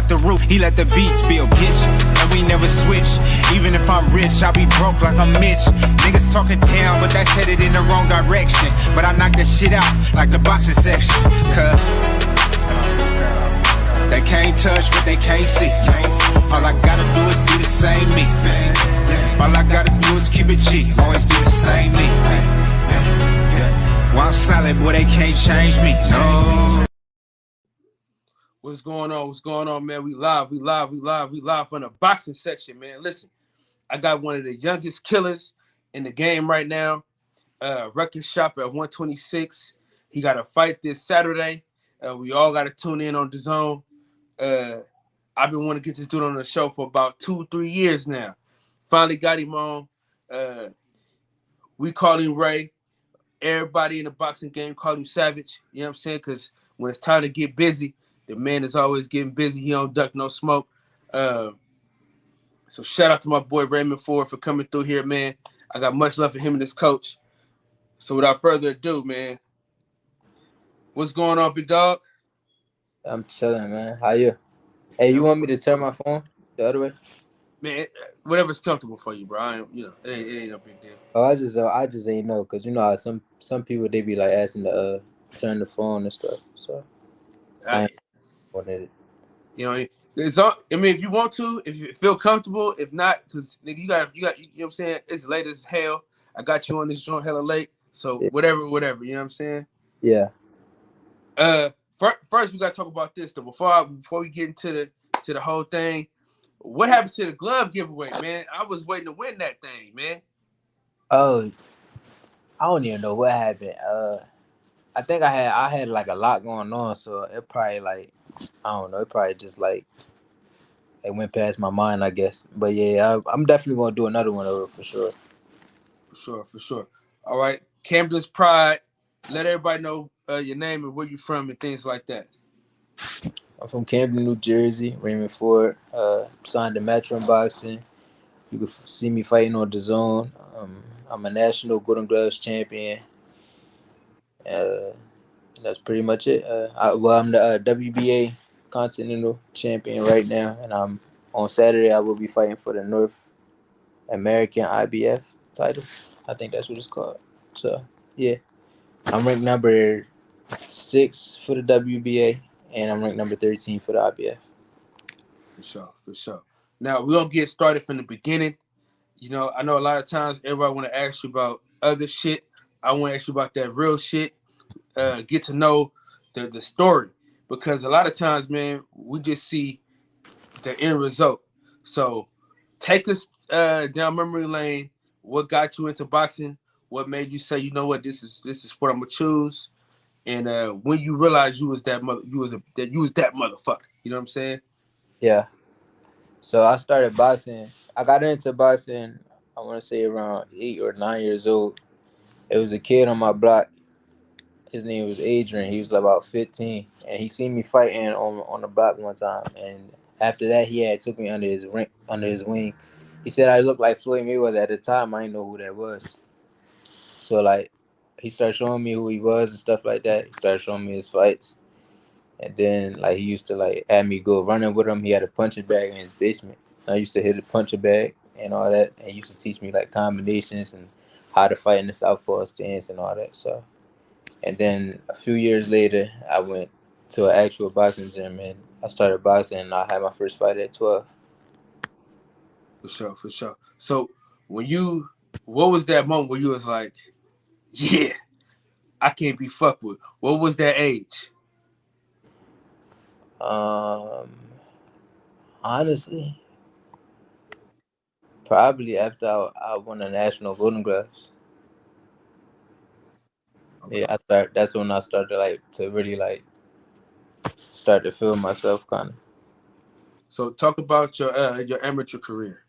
out the roof, he let the beats build, bitch. And we never switch. Even if I'm rich, I'll be broke like I'm Mitch. Niggas talking down, but that's headed in the wrong direction. But I knock that shit out like the boxing section. Cause they can't touch what they can't see. All I gotta do is be the same me. All I gotta do is keep it G. Always be the same me. While I'm solid, boy, they can't change me. No. What's going on? What's going on, man? We live from the boxing section, man. Listen, I got one of the youngest killers in the game right now. Record shop at 126. He got a fight this Saturday. We all got to tune in on DAZN. I've been wanting to get this dude on the show for about 2-3 years now. Finally got him on. We call him Ray. Everybody in the boxing game call him Savage. You know what I'm saying? Because when it's time to get busy, the man is always getting busy. He don't duck no smoke. So shout out to my boy Raymond Ford for coming through here, man. I got much love for him and his coach. So without further ado, man, what's going on, big dog? I'm chilling, man. How you? Hey, you want me to turn my phone the other way? Man, whatever's comfortable for you, bro. It ain't no big deal. Oh, I just ain't know, cause you know how some people they be like asking to turn the phone and stuff. So I wanted it. You know, it's all, I mean, if you want to, if you feel comfortable, if not, cause nigga, you got, you know what I'm saying? It's late as hell. I got you on this joint hella late. So Yeah. whatever, you know what I'm saying? Yeah. First we gotta talk about this though. Before we get into the whole thing, what happened to the glove giveaway, man? I was waiting to win that thing, man. Oh, I don't even know what happened. I think I had like a lot going on, so it probably like I don't know. It probably just like it went past my mind, I guess. But yeah, I'm definitely gonna do another one of it for sure. For sure. All right, Camden's Pride. Let everybody know your name and where you from and things like that. I'm from Camden, New Jersey. Raymond Ford. Signed to Metro Boxing. You can see me fighting on DAZN. I'm a national Golden Gloves champion. That's pretty much it. I'm the WBA Continental Champion right now, and on Saturday I will be fighting for the North American IBF title. I think that's what it's called. So yeah, I'm ranked number 6 for the WBA, and I'm ranked number 13 for the IBF. For sure. Now we're gonna get started from the beginning. You know, I know a lot of times everybody want to ask you about other shit. I want to ask you about that real shit. Get to know the story, because a lot of times, man, we just see the end result. So take us down memory lane. What got you into boxing? What made you say, you know what, this is what I'm gonna choose? And when you realized you was that motherfucker, you know what I'm saying? Yeah. So I started boxing. I got into boxing, I want to say around 8 or 9 years old. It was a kid on my block. His name was Adrian. He was about 15, and he seen me fighting on the block one time. And after that, he had took me under his wing. He said I looked like Floyd Mayweather. At the time, I didn't know who that was. So like, he started showing me who he was and stuff like that. He started showing me his fights, and then like he used to like have me go running with him. He had a punching bag in his basement. I used to hit a punching bag and all that, and he used to teach me like combinations and how to fight in the southpaw stance and all that. So. And then a few years later, I went to an actual boxing gym and I started boxing, and I had my first fight at 12. For sure. So what was that moment where you was like, yeah, I can't be fucked with? What was that age? Honestly, probably after I won the national Golden Gloves. Okay. Yeah, that's when I started like to really like start to feel myself kind of. So talk about your amateur career.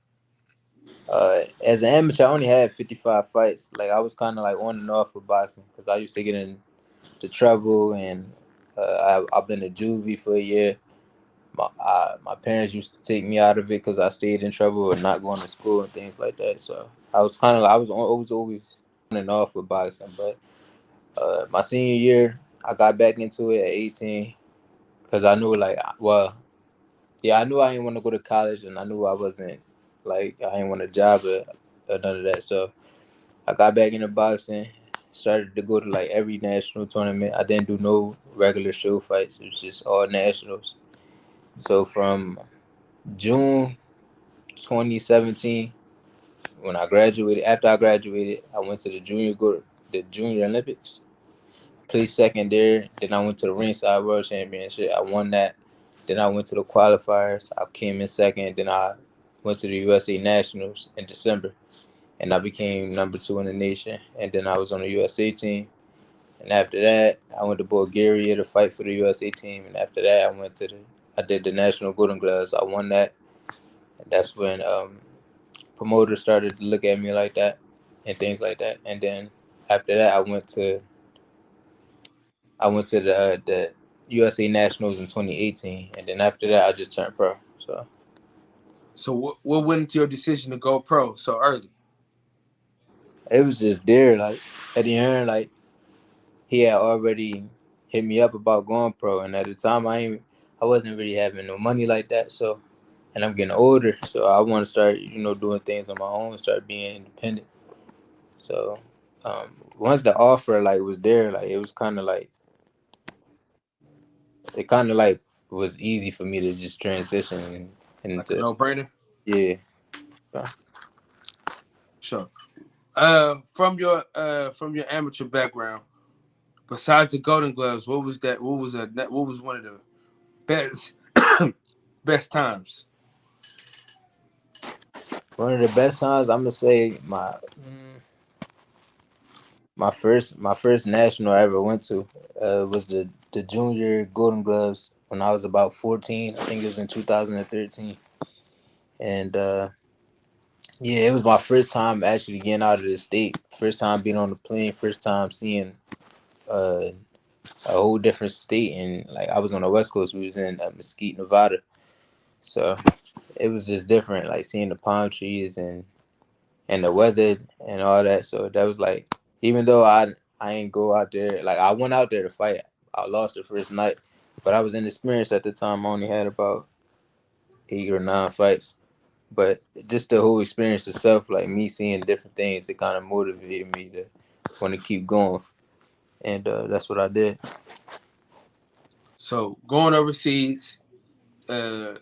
As an amateur, I only had 55 fights. Like I was kind of like on and off with boxing because I used to get into trouble, and I've been to juvie for a year. My parents used to take me out of it because I stayed in trouble and not going to school and things like that. So I was kind of like, I was always on and off with boxing. But my senior year, I got back into it at 18 because I knew Yeah, I knew I didn't want to go to college, and I knew I wasn't like I didn't want a job or none of that. So I got back into boxing, started to go to like every national tournament. I didn't do no regular show fights. It was just all nationals. So from June 2017, when I graduated, after I graduated, I went to the Junior Olympics. Placed second there. Then I went to the ringside world championship. I won that. Then I went to the qualifiers. I came in second. Then I went to the USA Nationals in December, and I became number 2 in the nation. And then I was on the USA team. And after that, I went to Bulgaria to fight for the USA team. And after that, I did the National Golden Gloves. I won that. And that's when promoters started to look at me like that and things like that. And then after that, I went to the USA Nationals in 2018, and then after that, I just turned pro. So what went into your decision to go pro so early? It was just there, like Eddie Hearn, like he had already hit me up about going pro, and at the time, I wasn't really having no money like that. So, and I'm getting older, so I want to start, doing things on my own, start being independent. So, once the offer like was there, like it was kind of like it kind of like was easy for me to just transition Like a into. no-brainer? Yeah. So, Sure. From your amateur background, besides the Golden Gloves, what was that? What was one of the best best times? one of the best times I'm gonna say my first national I ever went to was the Junior Golden Gloves when I was about 14. I think it was in 2013, and yeah, it was my first time actually getting out of the state. First time being on the plane. First time seeing uh, a whole different state, and like I was on the West Coast. We was in Mesquite, Nevada, so it was just different. Like seeing the palm trees and the weather and all that. So that was like, even though I ain't go out there, like I went out there to fight. I lost the first night, but I was inexperienced at the time. I only had about 8 or 9 fights. But just the whole experience itself, like me seeing different things, it kind of motivated me to want to keep going, and that's what I did. So going overseas, uh,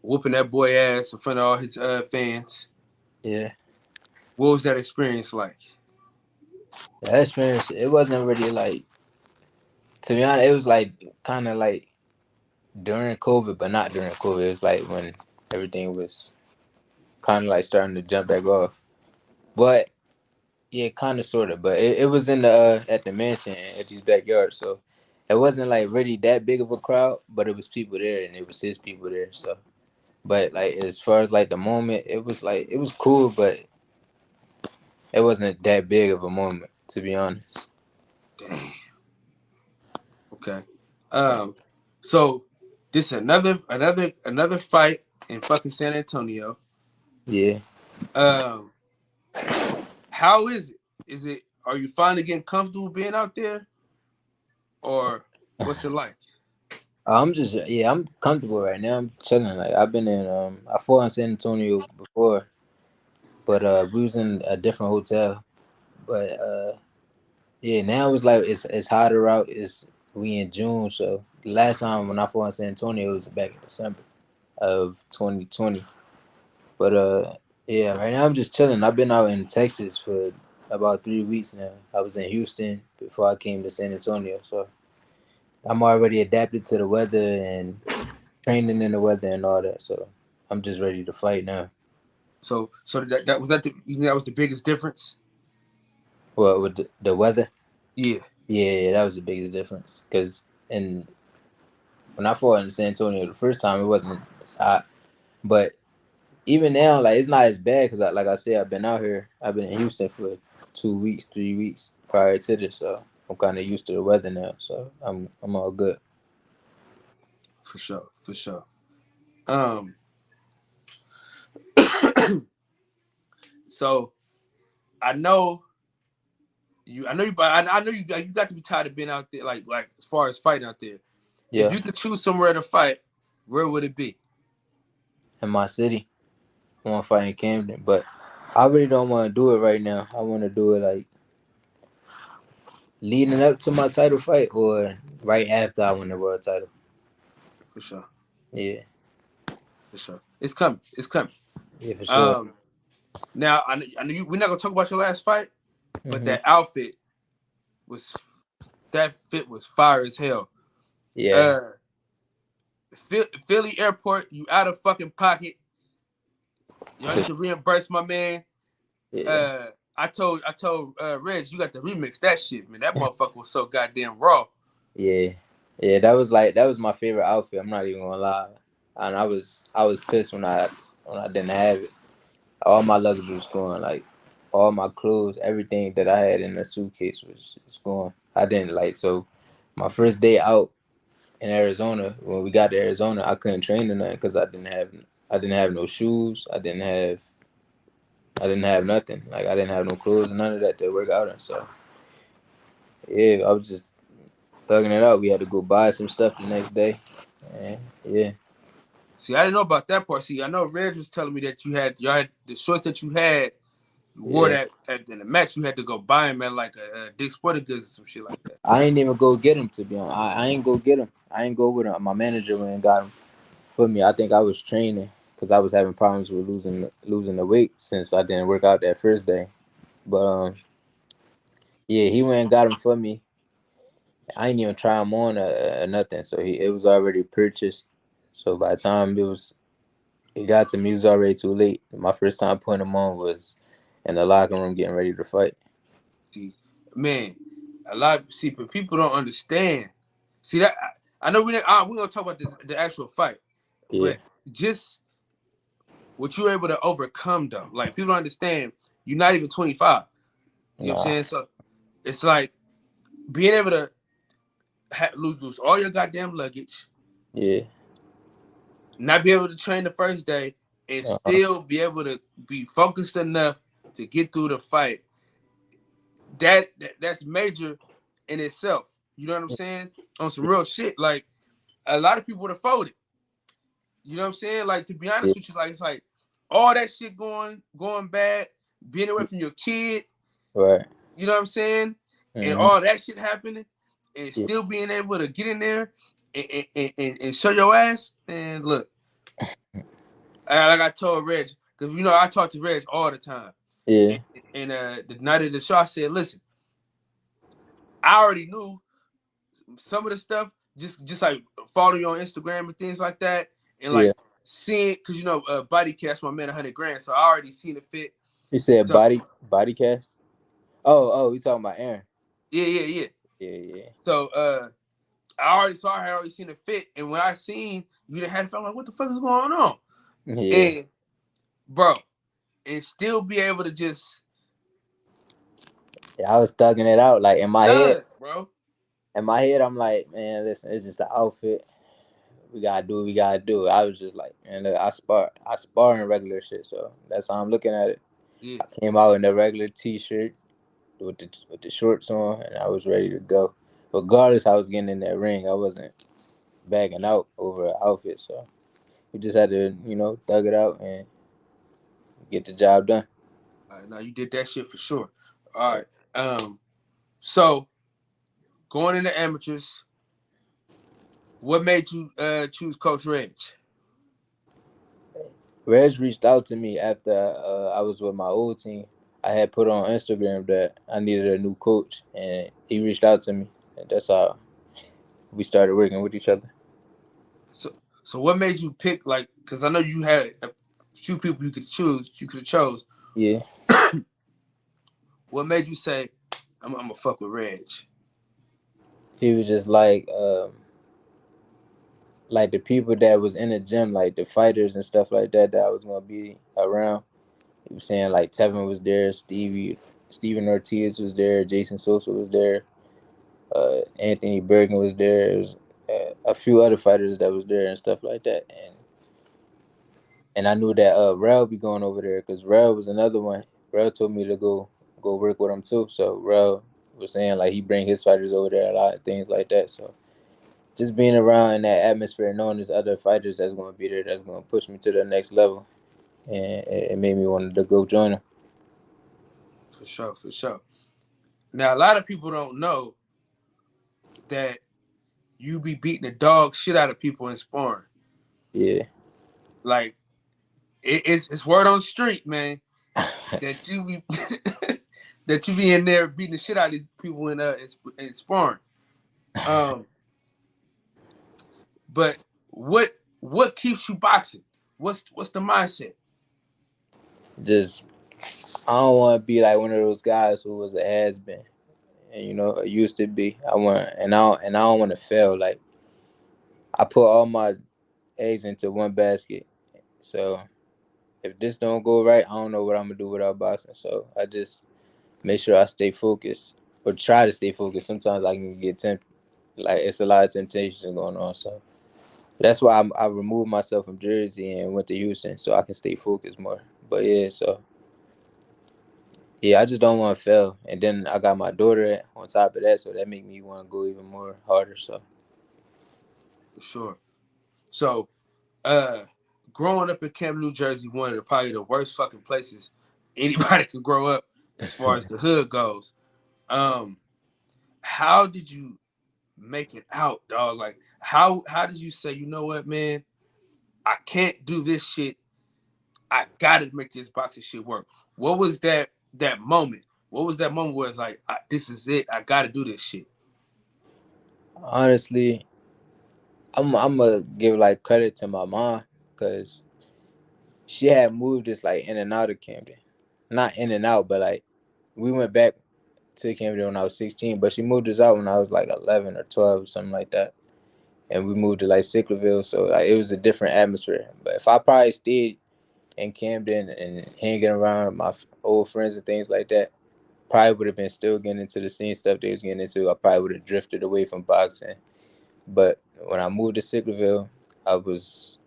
whooping that boy ass in front of all his fans. Yeah, What was that experience like? that experience, it wasn't really like, to be honest, it was like kind of like during COVID, but not during COVID. It was like when everything was kind of like starting to jump back off. But yeah, kind of sort of. But it was in the at the mansion at his backyard, so it wasn't like really that big of a crowd. But it was people there, and it was his people there. So, but like as far as like the moment, it was cool, but it wasn't that big of a moment, to be honest. Damn. Okay. Um. So this another fight in fucking San Antonio. Yeah. Um. How is it? Is it? Are you finally getting comfortable being out there, or what's it like? I'm comfortable right now. I'm chilling. Like I fought in San Antonio before, but we was in a different hotel. But yeah, now it's like it's hotter out. It's we in June, so the last time when I fought in San Antonio was back in December of 2020. But yeah, right now I'm just chilling. I've been out in Texas for about 3 weeks now. I was in Houston before I came to San Antonio, so I'm already adapted to the weather and training in the weather and all that. So I'm just ready to fight now. So you think that was the biggest difference? Well, with the weather, Yeah. yeah, that was the biggest difference. Cause and when I fought in San Antonio the first time, it wasn't as hot, but even now, like it's not as bad because, like I said, I've been out here. I've been in Houston for 2 weeks, 3 weeks prior to this, so I'm kind of used to the weather now. So I'm all good. For sure. For sure. Um. So I know you. I know you. I know you got to be tired of being out there. Like as far as fighting out there. If Yeah, you could choose somewhere to fight, where would it be? in my city. I want to fight in Camden, but I really don't want to do it right now. I want to do it like leading up to my title fight or right after I win the world title. For sure. Yeah, For sure. It's coming. It's coming. yeah, for sure. Um, Now I know you. We're not gonna talk about your last fight, but Hmm. that outfit was that fit was fire as hell. Yeah, Uh, Philly Airport, you out of fucking pocket. Y'all for, need to reimburse my man. yeah, Uh, I told Reg, you got to remix that shit, man. That motherfucker was so goddamn raw. yeah, yeah. That was my favorite outfit. I'm not even gonna lie, and I was pissed when I didn't have it. All my luggage was gone. Like all my clothes, everything that I had in the suitcase was gone. I didn't like so. My first day out in Arizona, when we got to Arizona, I couldn't train or nothing because I didn't have no shoes. I didn't have nothing. Like I didn't have no clothes and none of that to work out in. So yeah, I was just thugging it out. We had to go buy some stuff the next day. And yeah, See, I didn't know about that part. See, I know Reg was telling me that y'all had the shorts that you had. You wore yeah. that in the match. You had to go buy them at like a Dick's Sporting Goods or some shit like that. I ain't even go get him to be honest. I ain't go get him. I ain't go with him. My manager went and got him for me. I think I was training because I was having problems with losing the weight since I didn't work out that first day. But yeah, he went and got him for me. I ain't even try him on or nothing. So it was already purchased. So by the time it got to me, it was already too late. My first time putting him on was in the locker room getting ready to fight. See, man, but people don't understand. See that I know we're gonna talk about the actual fight, Yeah, but just what you were able to overcome though. Like people don't understand. You're not even 25. You know what I'm nah, saying? So it's like being able to lose all your goddamn luggage, yeah, not be able to train the first day, and uh-huh. still be able to be focused enough to get through the fight. That's major in itself. You know what I'm saying? On some real shit. Like a lot of people would have folded. You know what I'm saying? Like to be Yeah, honest with you, like it's like all that shit going bad, being away from your kid. right. You know what I'm saying? And Mm-hmm. all that shit happening, and Yeah, still being able to get in there and show your ass. And look, like I told Reg, because I talk to Reg all the time. yeah. And the night of the show, I said, listen, I already knew some of the stuff, just like following you on Instagram and things like that, and Yeah. like seeing, because Body Cast, my man, 100 grand, so I already seen it fit. You said So body cast? Oh, you talking about Aaron? yeah, yeah, yeah. Yeah, yeah, So I had already seen it fit, and when I seen you didn't have it, I'm like, what the fuck is going on? yeah. And bro, and still be able to just Yeah, I was thugging it out. Like in my head, thug, bro. I'm like, man, listen, it's just the outfit. We gotta do what we gotta do. I was just like, man, look, I spar in regular shit, so that's how I'm looking at it. Yeah, I came out in a regular t-shirt with the shorts on, and I was ready to go. Regardless, I was getting in that ring. I wasn't bagging out over an outfit, so we just had to, thug it out and get the job done. all right, now you did that shit for sure. All right, so going into amateurs, what made you choose Coach Reg? Reg reached out to me after I was with my old team. I had put on Instagram that I needed a new coach, and he reached out to me, and that's how we started working with each other. So what made you pick, like, because I know you had a few people you could have chose. Yeah, What made you say I'm gonna fuck with Reg? he was just like the people that was in the gym, like the fighters and stuff like that I was gonna be around. He was saying like Tevin was there, Steven Ortiz was there, Jason Sosa was there, Anthony Bergen was there. There was a few other fighters that was there and stuff like that, and I knew that Rel be going over there because Rel was another one. Rel told me to go work with him too. So Rel was saying like he bring his fighters over there a lot, things like that. So just being around in that atmosphere, knowing there's other fighters that's going to be there, that's going to push me to the next level, and it made me want to go join them. For sure, for sure. Now a lot of people don't know that you be beating the dog shit out of people in sparring. Yeah. Like it's word on the street, man, that you be that you be in there beating the shit out of these people in sparring. Um, but what keeps you boxing? What's the mindset? Just I don't want to be like one of those guys who was a has been, and used to be. I don't want to fail. Like I put all my eggs into one basket. So if this don't go right, I don't know what I'm gonna do without boxing. So I just make sure I stay focused or try to stay focused. Sometimes I can get tempted. Like it's a lot of temptation going on. So that's why I removed myself from Jersey and went to Houston so I can stay focused more. But yeah, so yeah, I just don't want to fail. And then I got my daughter on top of that, so that make me want to go even more harder. So For sure. So, uh, growing up in Camp, New Jersey, one of probably the worst fucking places anybody could grow up as far as the hood goes. Um, how did you make it out, dog? Like, how did you say, you know what, man, I can't do this shit. I gotta make this boxing shit work. What was that moment? What was that moment where it's like, this is it. I gotta do this shit. honestly, I'm gonna give like credit to my mom because she had moved us like in and out of Camden, not in and out, but like we went back to Camden when I was 16, but she moved us out when I was like 11 or 12 or something like that. And we moved to like Sicklerville, so like, it was a different atmosphere. But if I probably stayed in Camden and hanging around my old friends and things like that, probably would have been still getting into the same stuff they was getting into. I probably would have drifted away from boxing. But when I moved to Sicklerville, I was,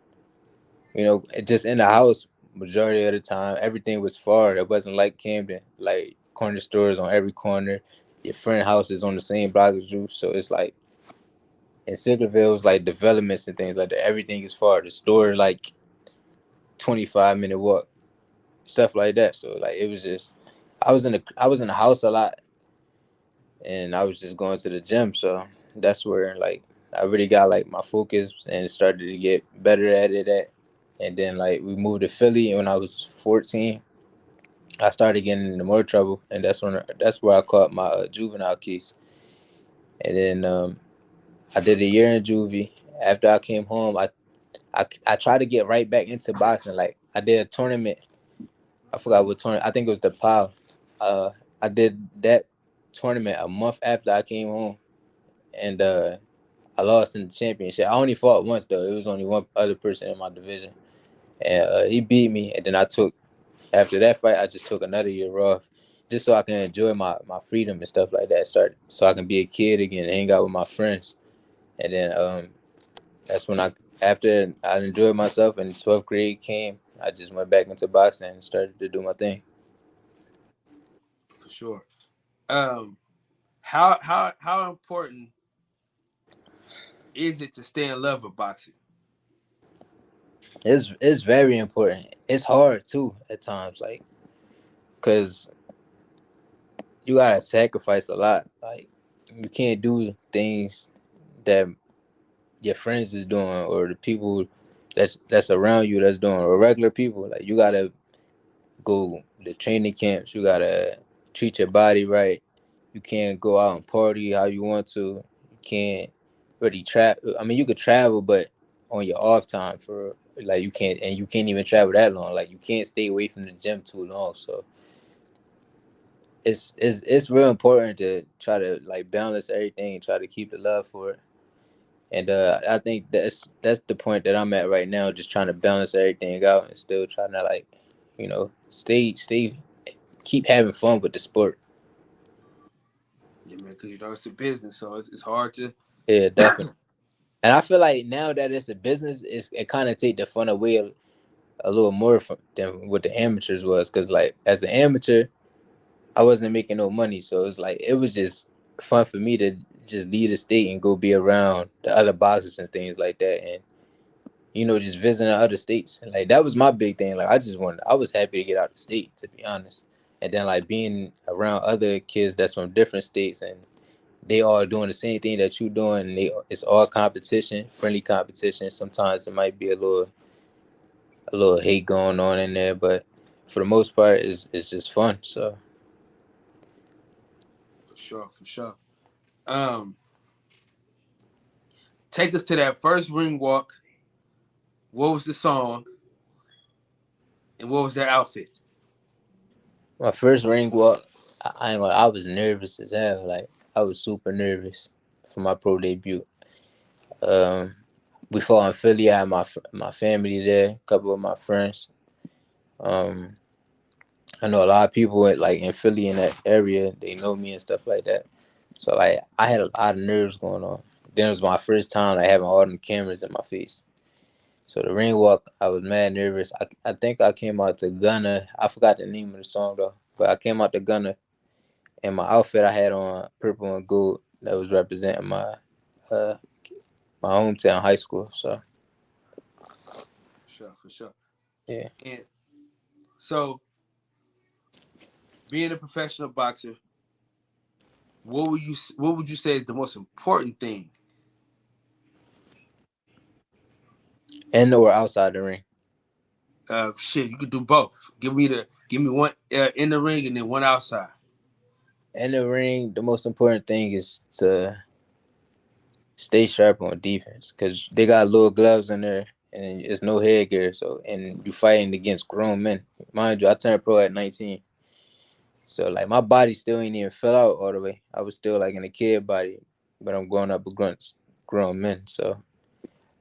just in the house majority of the time. Everything was far. It wasn't like Camden, like corner stores on every corner. Your friend house is on the same block as you, so it's like in Sicklerville, it was like developments and things like that. Everything is far. The store like 25-minute walk, stuff like that. So like it was just, I was in the house a lot, and I was just going to the gym. So that's where like I really got like my focus and started to get better at it at. And then like we moved to Philly when I was 14. I started getting into more trouble, and that's where I caught my juvenile case. And then I did a year in juvie. After I came home, I tried to get right back into boxing. Like I did a tournament. I forgot what tournament. I think it was the POW. Uh, I did that tournament a month after I came home, and I lost in the championship. I only fought once though. It was only one other person in my division, and he beat me. And then after that fight, I just took another year off, just so I can enjoy my freedom and stuff like that. Start so I can be a kid again, and hang out with my friends. And then that's when after I enjoyed myself and 12th grade came, I just went back into boxing and started to do my thing. For sure. Um, how important is it to stay in love with boxing? It's very important. It's hard too at times, like, cause you gotta sacrifice a lot. Like, you can't do things that your friends is doing or the people that's around you that's doing or regular people. Like, you gotta go to training camps. You gotta treat your body right. You can't go out and party how you want to. You can't really travel. I mean, you could travel, but on your off time for like you can't even travel that long. Like you can't stay away from the gym too long. So it's real important to try to like balance everything and try to keep the love for it. And I think that's the point that I'm at right now, just trying to balance everything out and still trying to like, stay keep having fun with the sport. Yeah, man, because it's a business, so it's hard to. Yeah, definitely. And I feel like now that it's a business, it kind of take the fun away a little more than what the amateurs was. Because like as an amateur, I wasn't making no money, so it was just fun for me to just leave the state and go be around the other boxers and things like that, and just visiting other states. And like that was my big thing. Like I was happy to get out of the state, to be honest. And then like being around other kids that's from different states and they all doing the same thing that you doing, and it's all competition, friendly competition. Sometimes it might be a little hate going on in there, but for the most part, it's just fun. So For sure, for sure. Um, Take us to that first ring walk. What was the song, and what was that outfit? my first ring walk, I ain't gonna. I was nervous as hell. Like I was super nervous for my pro debut. Um, we fought in Philly. I had my family there, a couple of my friends. Um, I know a lot of people like in Philly in that area. They know me and stuff like that. So like I had a lot of nerves going on. Then it was my first time like having all them cameras in my face. So the ring walk, I was mad nervous. I think I came out to Gunna. I forgot the name of the song though, but I came out to Gunna, and my outfit I had on purple and gold that was representing uh my hometown high school. So For sure, for sure. yeah. And so, being a professional boxer, what would you say is the most important thing? And or outside the ring. Shit, you could do both. Give me one in the ring and then one outside. In the ring, the most important thing is to stay sharp on defense because they got little gloves in there and it's no headgear. So and you fighting against grown men. Mind you, I turned pro at 19. So like my body still ain't even fell out all the way. I was still like in a kid body, but I'm growing up against grown men. So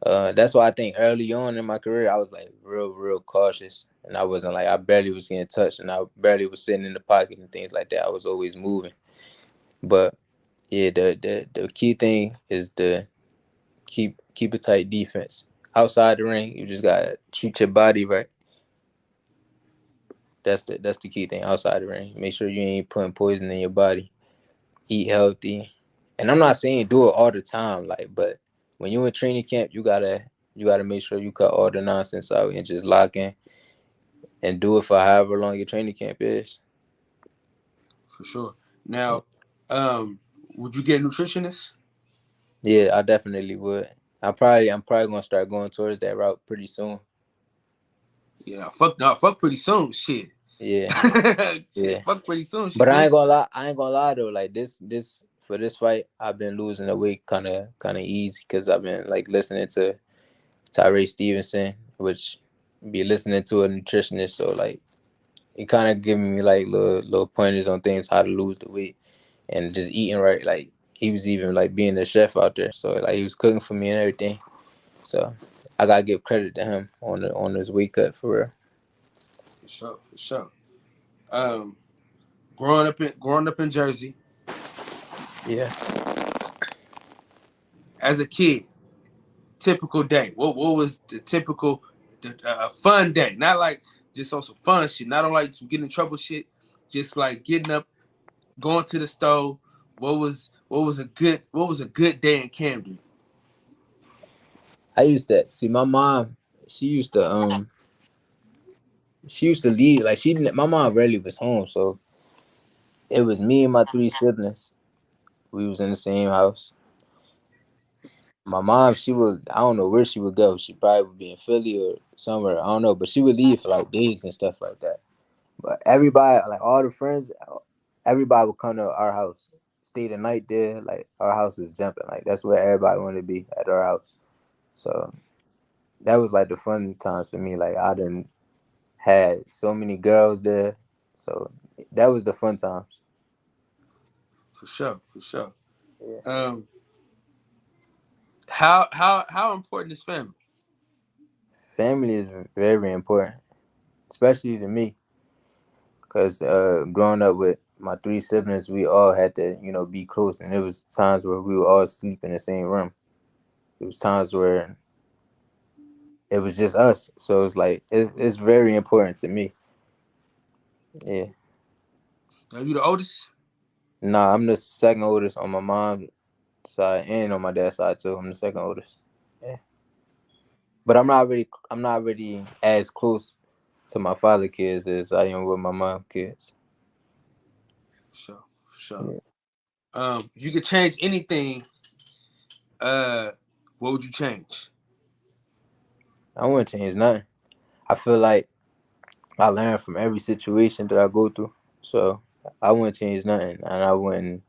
that's why I think early on in my career I was like real cautious, and I wasn't like I barely was getting touched, and I barely was sitting in the pocket and things like that. I was always moving, but yeah, the key thing is to keep a tight defense. Outside the ring, you just gotta treat your body right. That's the key thing. Outside the ring, make sure you ain't putting poison in your body. Eat healthy, and I'm not saying do it all the time, like, but when you're in training camp, you gotta make sure you cut all the nonsense out and just lock in and do it for however long your training camp is. For sure. Now, um, would you get a nutritionist? Yeah, I definitely would. I'm probably gonna start going towards that route pretty soon. Yeah, fuck, no, fuck pretty soon. Shit. Yeah, Shit, yeah. fuck pretty soon. But Shit, I man. ain't gonna lie. I ain't gonna lie though. Like this for this fight, I've been losing the weight kind of easy because I've been like listening to Tyree Stevenson, which be listening to a nutritionist. So like he kind of giving me like little pointers on things how to lose the weight and just eating right. Like he was even like being the chef out there, so like he was cooking for me and everything. So I gotta give credit to him on his weight cut for real. For sure, for sure. Um, growing up in Jersey Yeah, as a kid, typical day. What was the typical fun day? Not like just on some fun shit. Not on like some getting in trouble shit. Just like getting up, going to the store. What was a good day in Camden? I used to see my mom. She used to she used to leave like she didn't. My mom rarely was home, so it was me and my three siblings. We was in the same house. My mom, she would, I don't know where she would go. She probably would be in Philly or somewhere. I don't know, but she would leave for like days and stuff like that. But everybody, like all the friends, everybody would come to our house, stay the night there. Like our house was jumping. Like that's where everybody wanted to be at our house. So that was like the fun times for me. Like I didn't had so many girls there. So that was the fun times. For sure, for sure. Yeah. Um, how important is family? Family is very important, especially to me. Because growing up with my three siblings, we all had to, be close. And there was times where we would all sleep in the same room. It was times where it was just us. So it's like, it's very important to me. Yeah. Are you the oldest? Nah, I'm the second oldest on my mom. side and on my dad's side too. I'm the second oldest. Yeah. But I'm not really as close to my father kids as I am with my mom kids. For sure, for sure. Yeah. If you could change anything, what would you change? I wouldn't change nothing. I feel like I learn from every situation that I go through. So I wouldn't change nothing, and I wouldn't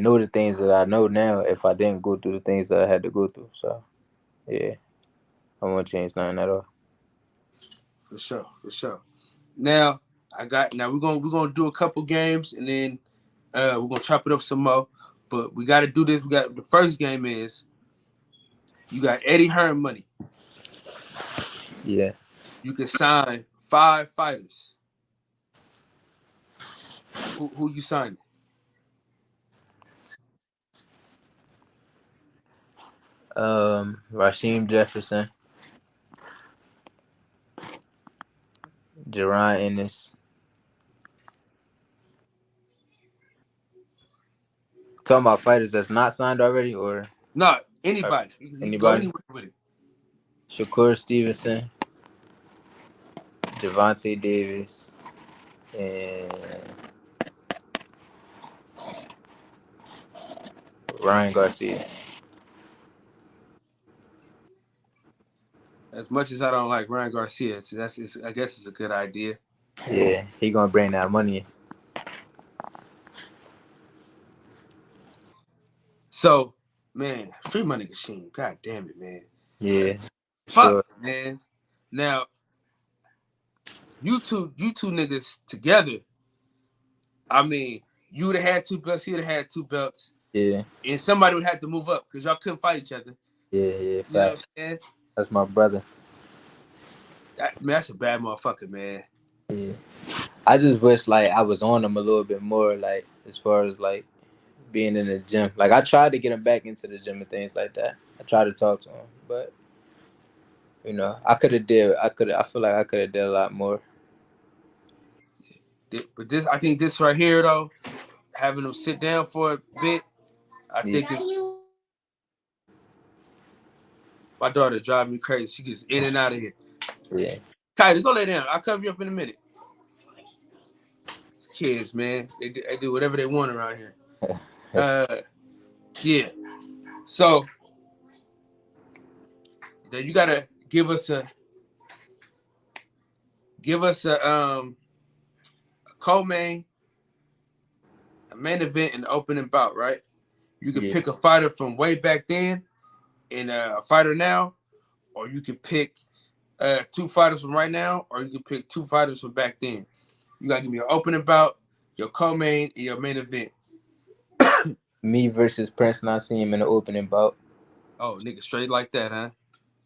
know the things that I know now if I didn't go through the things that I had to go through. So yeah, I wouldn't change nothing at all. For sure, for sure. Now now we're gonna do a couple games and then we're gonna chop it up some more. But we gotta do this. We got the first game is you got Eddie Hearn money. Yeah. You can sign 5 fighters. Who you signing? Rasheem Jefferson, Jerron Ennis. Talking about fighters that's not signed already, No, or anybody. You can go anybody. anywhere with it. Shakur Stevenson, Javante Davis, and Ryan Garcia. As much as I don't like Ryan Garcia, I guess it's a good idea. Yeah, he gonna bring that money. So, man, free money machine. God damn it, man. Yeah, Fuck, sure. man. Now, you two niggas together. I mean, you would have had 2 belts. He would have had 2 belts, Yeah, and somebody would have to move up because y'all couldn't fight each other. yeah, yeah. You know what Facts. I'm saying? That's my brother. Man, that's a bad motherfucker, man. Yeah. I just wish like I was on him a little bit more, like as far as like being in the gym. Like I tried to get him back into the gym and things like that. I tried to talk to him, but I could have did. I feel like I could have did a lot more. But I think this right here though, having them sit down for a bit, I Yeah, think it's my daughter driving me crazy. She gets in and out of here. yeah, Kylie, go lay down. I'll cover you up in a minute. It's kids, man. They do whatever they want around here. Yeah. So you gotta give us a co-main, a main event, and an opening bout, right? You could yeah. pick a fighter from way back then and a fighter now, or you could pick 2 fighters from right now, or you could pick 2 fighters from back then. You gotta give me your opening bout, your co-main, and your main event. Me versus Prince Nassim in the opening bout. Oh, nigga, straight like that, huh?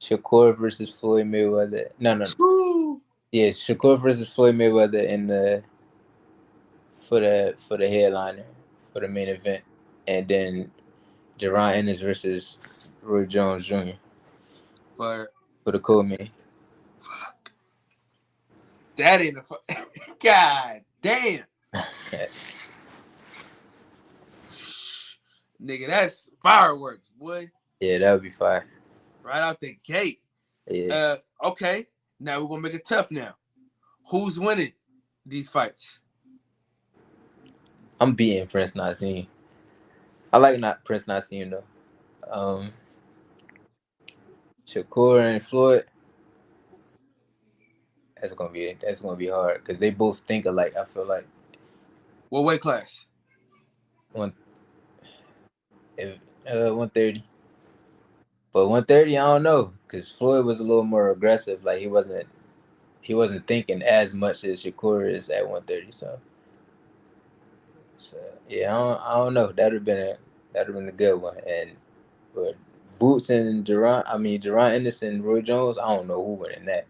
Shakur versus Floyd Mayweather. No. Woo! Yeah, Shakur versus Floyd Mayweather in the for the headliner for the main event, and then Jerron Ennis versus Roy Jones Jr. But for the co-main. that ain't God damn. Nigga, that's fireworks, boy. Yeah, that would be fire. Right out the gate. Yeah, Okay. Now we're gonna make it tough now. Who's winning these fights? I'm beating Prince Nassim. I like not Prince Nassim though. Um, Shakur and Floyd. That's gonna be hard because they both think alike. I feel like What weight class? one if 130, but 130 I don't know because Floyd was a little more aggressive. Like he wasn't thinking as much as Shakur is at 130. So yeah, I don't know. That'd have been a good one. And but Boots and Jerron Anderson and Roy Jones, I don't know who winning that.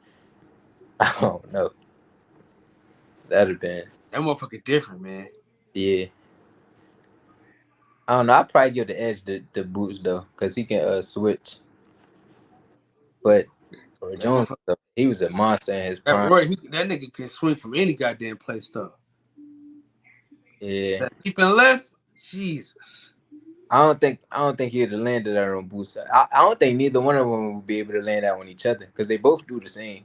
I don't know. That'd have been That motherfucker different, man. yeah. I don't know. I'd probably give the edge to Boots though, cause he can switch. But Roy That Jones, motherfucker. he was a monster in his That prime. Roy, that nigga can swing from any goddamn place, though. Yeah, That deep and left, Jesus. I don't think he'd have landed that on Booster. I don't think neither one of them would be able to land that on each other because they both do the same,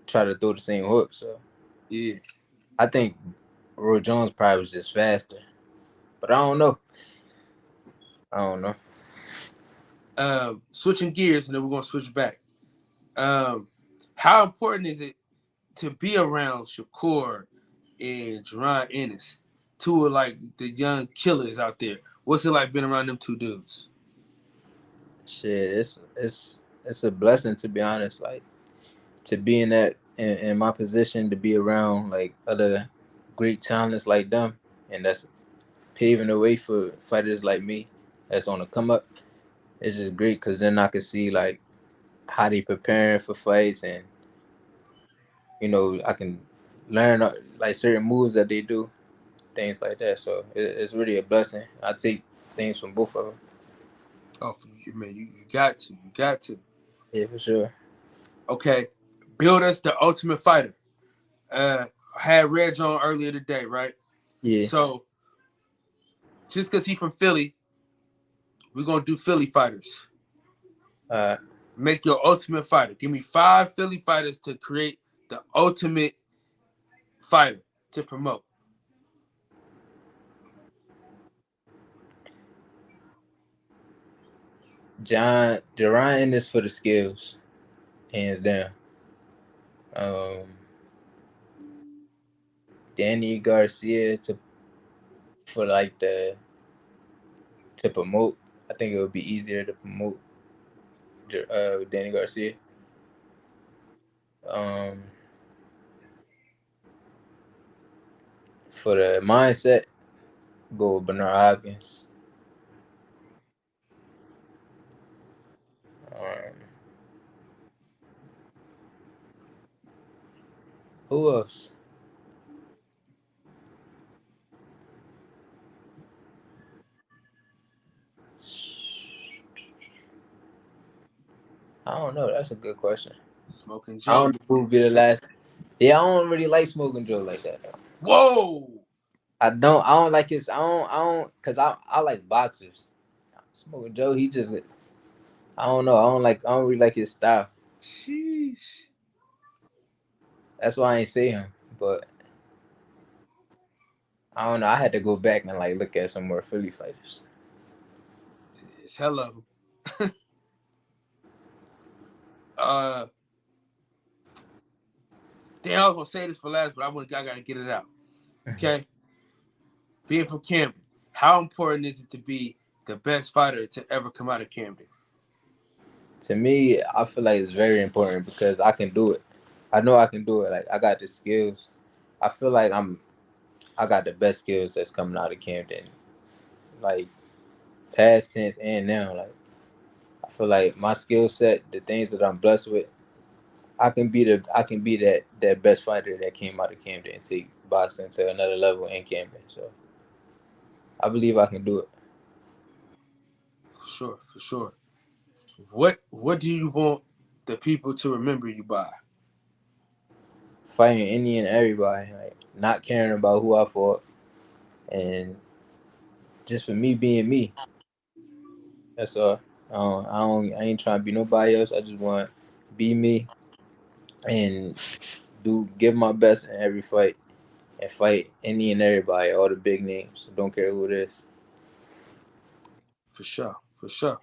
try to throw the same hook. So Yeah. I think Roy Jones probably was just faster, but I don't know. I don't know. Switching gears, and then we're gonna switch back. Um, how important is it to be around Shakur and Jerron Ennis, two of like the young killers out there? What's it like being around them two dudes? Shit, it's a blessing to be honest. Like to be in that in my position to be around like other great talents like them, and that's paving the way for fighters like me that's on the come up. It's just great because then I can see like how they preparing for fights, and I can learn like certain moves that they do, things like that. So it's really a blessing. I take things from both of them. Oh, man, you got to, you got to. Yeah, for sure. Okay, build us the Ultimate Fighter. Uh, had Reg on earlier today, right? Yeah. So just because he's from Philly, we're gonna do Philly fighters. Uh, Make your Ultimate Fighter. Give me 5 Philly fighters to create the Ultimate Fighter to promote. Jerron is for the skills, hands down. Um, Danny Garcia for like the to promote. I think it would be easier to promote Danny Garcia. Um, for the mindset, go with Bernard Hopkins. Um, who else? I don't know. That's a good question. Smoking I Joe. don't know who would be the last. Yeah, I don't really like Smoking Joe like that. Though. Whoa! I don't. I don't like his. I don't. I don't. Cause I like boxers. Smoking Joe, he just. I don't know. I don't like. I don't really like his style. Sheesh. That's why I ain't say him. But I don't know. I had to go back and like look at some more Philly fighters. It's hell of them. uh, damn, I was gonna say this for last, but I gotta get it out. Okay, being from Camden, how important is it to be the best fighter to ever come out of Camden? To me, I feel like it's very important because I can do it. I know I can do it. Like I got the skills. I feel like I got the best skills that's coming out of Camden. Like past tense and now. Like I feel like my skill set, the things that I'm blessed with, I can be that best fighter that came out of Camden and take boxing to another level in Camden. So I believe I can do it. For sure, for sure. What do you want the people to remember you by? Fighting any and everybody, like not caring about who I fought, and just for me being me. That's all. I ain't trying to be nobody else. I just want to be me and give my best in every fight and fight any and everybody, all the big names. Don't care who it is. For sure, for sure.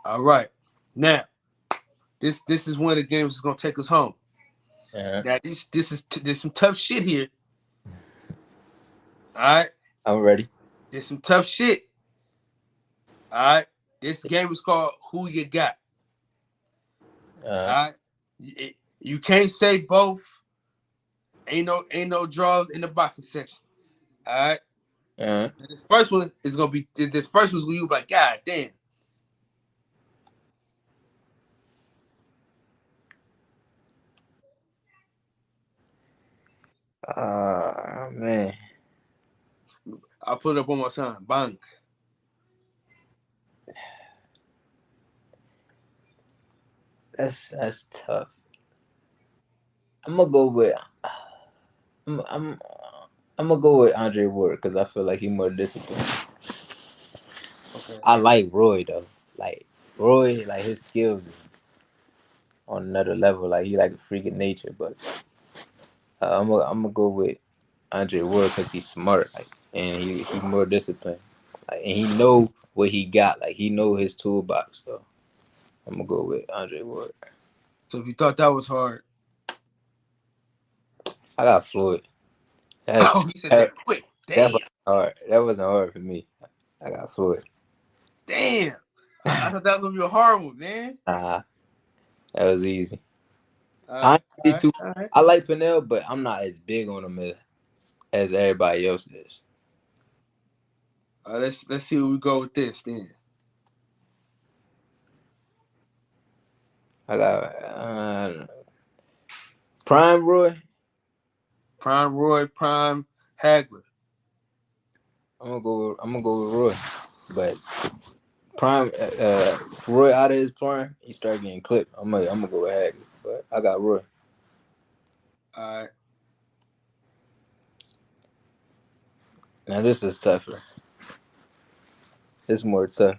All right, now this is one of the games that's gonna take us home. Uh-huh. Now there's some tough shit here. All right, I'm ready. there's some tough shit. All right, this game is called Who You Got. Uh-huh. All right, you can't say both. Ain't no draws in the boxing section. All right. Uh-huh. This first one is gonna be this first one's gonna be like, God damn. Man, I'll put it up one more time. Bang. that's tough. I'm gonna go with I'm I'm, I'm gonna go with Andre Ward because I feel like he's more disciplined. Okay. I like Roy though. Like Roy, like his skills is on another level. Like he like a freak of nature. But I'm gonna go with Andre Ward because he's smart. Like and he more disciplined. Like and he know what he got. Like he know his toolbox. So I'm gonna go with Andre Ward. So if you thought that was hard, I got Floyd. oh, That's he said that, that quick. that Damn, wasn't hard. That wasn't hard for me. I got Floyd. damn. I thought that was gonna be a hard one, man. Nah, that was easy. All I right, ain't all really right, too. all right. I like Pernell, but I'm not as big on him as everybody else is. Let's see where we go with this then. I got Prime Roy. Prime Roy, Prime Hagler. I'm gonna go with Roy, but Prime Roy out of his prime, he started getting clipped. I'm gonna go with Hagley, but I got Roy. All right. Now this is tougher. It's more tough.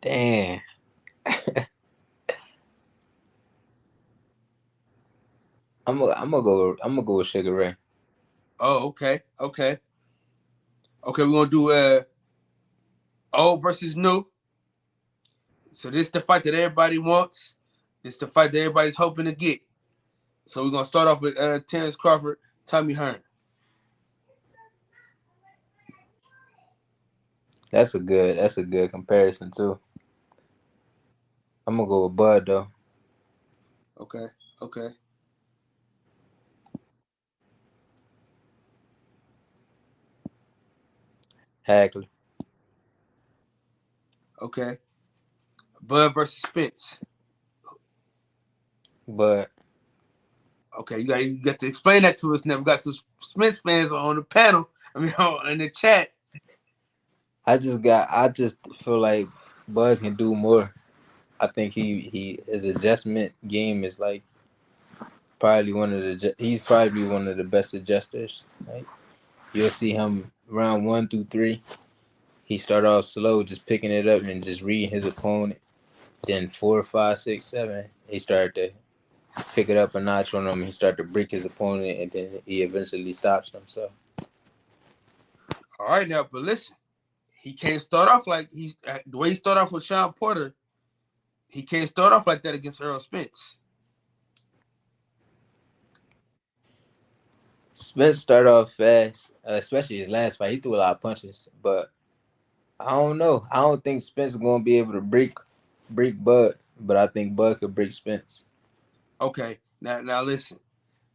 Damn. I'm gonna go with Sugar Ray. Oh, okay, okay, okay. We're gonna do old versus new. So this is the fight that everybody wants. This is the fight that everybody's hoping to get. So we're gonna start off with Terrence Crawford, Tommy Hearn. That's a good comparison too. I'm gonna go with Bud though. Okay, okay, Hagley. okay. Bud versus Spence. But Okay, you got to explain that to us now. We got some Spence fans on the panel. I mean, in the chat. I just feel like Bud can do more. I think he his adjustment game is like probably he's probably one of the best adjusters. Like you'll see him round 1 through 3. He start off slow, just picking it up and just reading his opponent. Then 4, 5, 6, 7, he started to pick it up a notch on him. He started to break his opponent, and then he eventually stops him. So All right, now, but listen, he can't start off like the way he started off with Sean Porter. He can't start off like that against Earl Spence. Spence started off fast, especially his last fight. He threw a lot of punches, but I don't know. I don't think Spence is gonna be able to break Bud, but I think Bud could break Spence. Okay, now listen,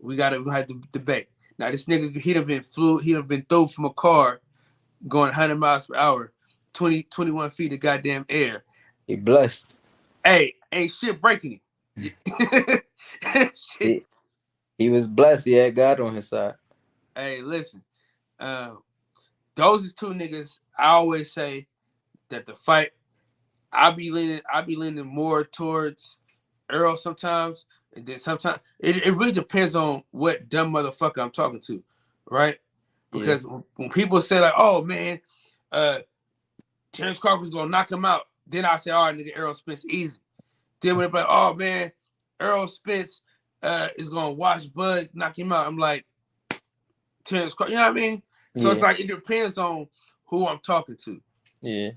we have to debate. Now this nigga, he'd have been thrown from a car going 100 miles per hour, 21 feet of goddamn air. He blessed. Hey, ain't shit breaking him. Shit. He was blessed. He had God on his side. Hey, listen, those is two niggas. I always say that the fight. I be leaning more towards Earl sometimes, and then sometimes it really depends on what dumb motherfucker I'm talking to, right? Yeah, Because when people say like, "Oh man, Terrence Crawford's gonna knock him out," then I say, "All right, nigga, Errol Spence easy." Then when they're like, "Oh man, Errol Spence is gonna watch Bud knock him out," I'm like, Terrence Crawford, you know what I mean? So it's yeah, like it depends on who I'm talking to. yeah.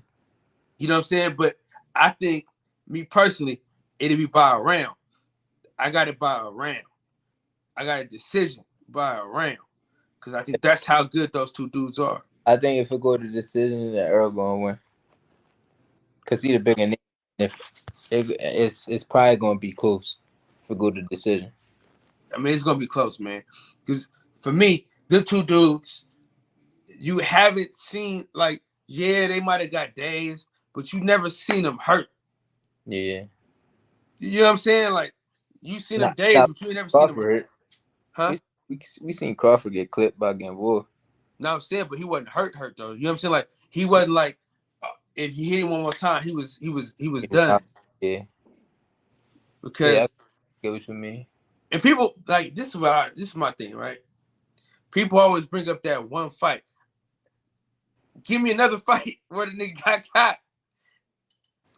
You know what I'm saying? But I think me personally, it'll be by a round. I got it by a round. I got a decision by a round. Because I think that's how good those two dudes are. I think if it go to decision, that Earl gonna win. Cause he the bigger nigga. If it's probably gonna be close if it go to decision. I mean, it's gonna be close, man. Because for me, them two dudes, you haven't seen like, yeah, they might have got days, but you never seen them hurt. Yeah. You know what I'm saying? Like, you seen them Not days, not but you ain't never seen them hurt. Crawford. Huh? We seen Crawford get clipped by Gamboa. No, I'm saying, but he wasn't hurt though. You know what I'm saying? Like, he wasn't like, if you hit him one more time, he was done. Yeah. Yeah, I Because get what you mean. and people like this is my thing, right? People always bring up that one fight. Give me another fight where the nigga got caught,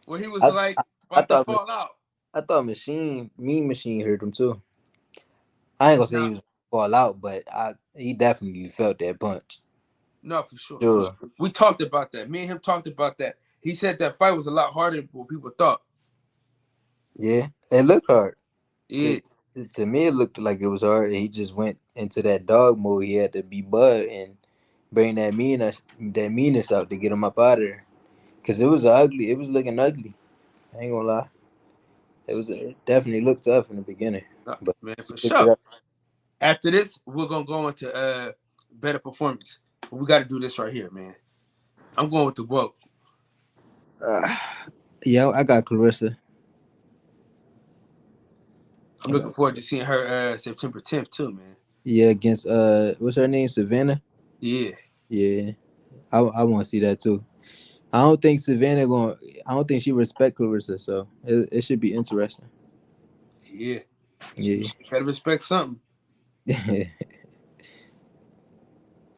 where he was I like I about to thought fall out. I thought Mean Machine hurt him too. I ain't gonna say No, he was fall out, but he definitely felt that punch. no, for sure, for Sure. sure. We talked about that. Me and him talked about that. He said that fight was a lot harder than what people thought. Yeah, it looked hard. Yeah, To to me, it looked like it was hard. He just went into that dog mode. He had to be Bud and bring that meanness out to get him up out of there. Cause it was ugly. It was looking ugly. I ain't gonna lie. It definitely looked tough in the beginning, but man, for he picked it sure. up. After this, we're gonna go into better performance. But we got to do this right here, man. I'm going with the GOAT. Uh, yeah, I got Clarissa. I'm looking forward to seeing her September 10th too, man. Yeah, against what's her name? Savannah. Yeah, Yeah, I want to see that too. I don't think Savannah going. I don't think she respect Clarissa, so it should be interesting. yeah. She Yeah, gotta respect something. and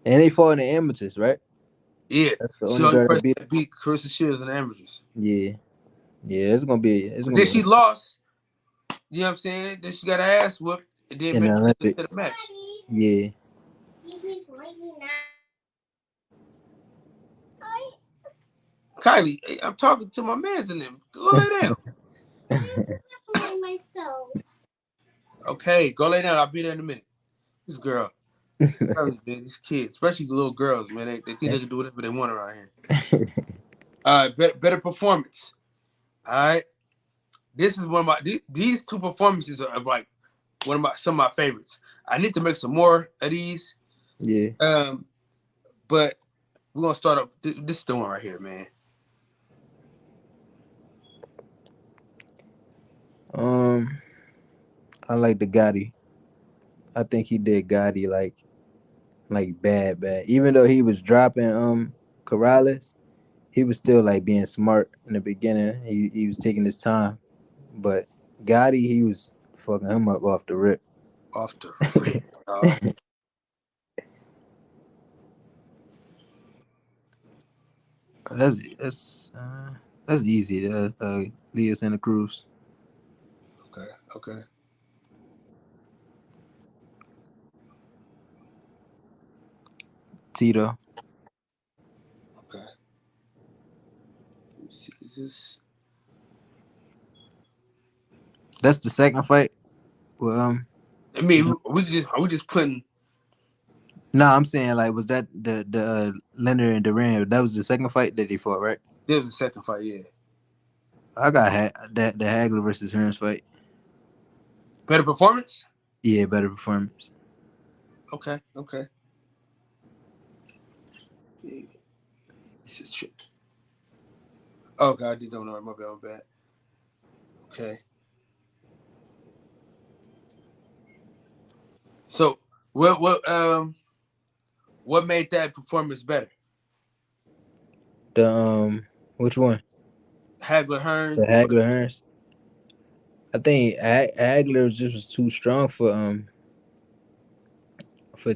they fought in the amateurs, right? Yeah, That's the she the only only girl that person beat. that beat Carissa Shields in the amateurs. Yeah, yeah. It's But gonna then be she lost. You know what I'm saying? Then she got her ass whooped and didn't in the make it to the Olympics. match. Yeah. Kylie, hey, I'm talking to my mans in them. Go lay down. Okay, go lay down. I'll be there in a minute. This girl. Man, these kids, especially little girls, man, they think they can do whatever they want around here. All right, better performance. All right, this is one of my these two performances are like some of my favorites. I need to make some more of these. Yeah. But we're gonna start up. This is the one right here, man. I like the Gotti. I think he did Gotti like bad. Even though he was dropping Corrales, he was still like being smart in the beginning. He was taking his time, but Gotti he was fucking him up off the rip. Off the rip, dog. That's easy. Leo Santa Cruz. Okay. Tito. Okay. Let me see. Is this? That's the second fight. Well, I mean, we just putting. no, I'm saying like, was that the Leonard and Duran? That was the second fight that he fought, right? This was the second fight, yeah. I got that the Hagler versus Hearns fight. Better performance. Yeah, better performance. Okay. Yeah, this is true. Oh God, you don't know. My bad. Okay. So what made that performance better? The which one? Hagler Hearn. The Hagler Hearns. I think Hagler just was too strong for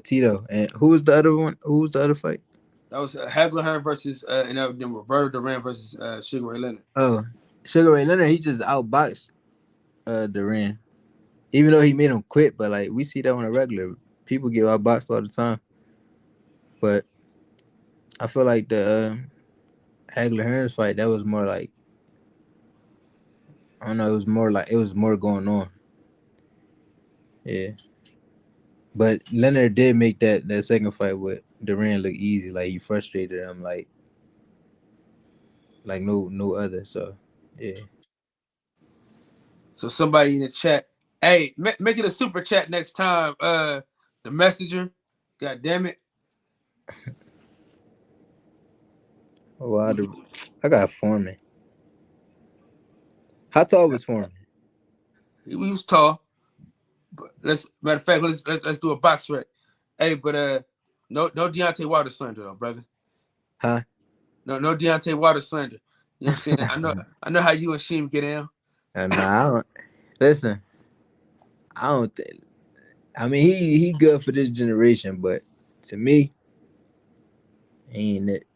Tito. And who was the other one? Who was the other fight? That was Hagler Hearn versus and then Roberto Duran versus Sugar Ray Leonard. Oh, Sugar Ray Leonard. He just outboxed Duran, even though he made him quit. But like we see that on a regular. People get outboxed all the time. But I feel like the Hagler Hearns fight that was more like, I don't know. It was more going on. Yeah. But Leonard did make that second fight with Duran look easy. Like he frustrated him like no other. So yeah. So somebody in the chat, hey, make it a super chat next time. The messenger, God damn it. Well, I got Foreman. How tall was Foreman? He was tall, but matter of fact, let's do a box rec. Hey, but no Deontay Wilder slander though, brother. Huh? No Deontay Wilder slander. You know what I'm saying? I know how you and Sheem get in. Nah, I don't. Listen, I don't think. I mean, he good for this generation, but to me, he ain't it.